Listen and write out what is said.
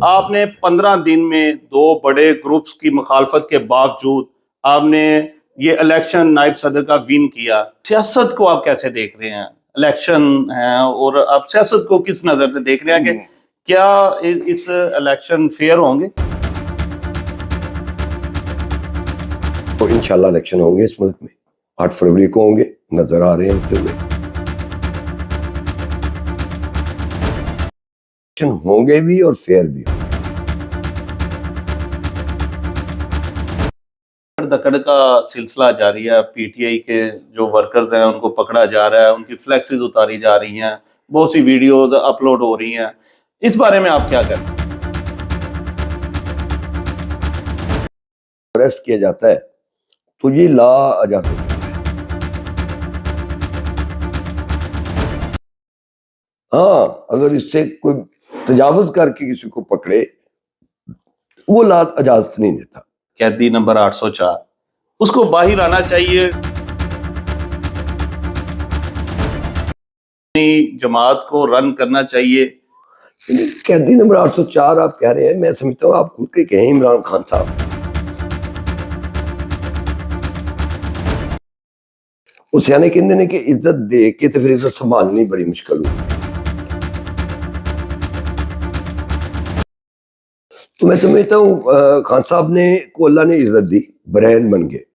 आपने 15 दिन में दो बड़े ग्रुप्स की मुखालफत के बावजूद आपने ये इलेक्शन नायब सदर का विन किया। सियासत को आप कैसे देख रहे हैं? इलेक्शन है और आप सियासत को किस नजर से देख रहे हैं कि क्या इस इलेक्शन फेयर होंगे? तो इंशाल्लाह इलेक्शन होंगे इस मुल्क में, 8 फरवरी को होंगे, नजर आ रहे हैं होते हुए। इलेक्शन होंगे भी और फेयर भी होंगे। धड़धड़ का सिलसिला जारी है। पीटीआई के जो वर्कर्स हैं उनको पकड़ा जा रहा है, उनकी फ्लैक्सेस उतारी जा रही हैं, बहुत सी वीडियोस अपलोड हो रही हैं। इस बारे में आप क्या कहते हैं? अरेस्ट किया जाता है तो ये ला इजाजत है। हाँ, अगर इससे कोई तजावुज करके किसी को पकड़े, वो ला इजाजत नहीं देता। कैदी नंबर 804 उसको बाहर आना चाहिए। जमात को रन करना चाहिए। कैदी नंबर 804 आप कह रहे हैं, मैं समझता हूँ आप खुद के कहें इमरान खान साहब। वो सियाने कहते हैं कि इज्जत दे के तो फिर इज्जत संभालनी बड़ी मुश्किल होगी। तो मैं समझता हूँ खान साहब ने को अल्लाह ने इज्जत दी, ब्रांड बन गए।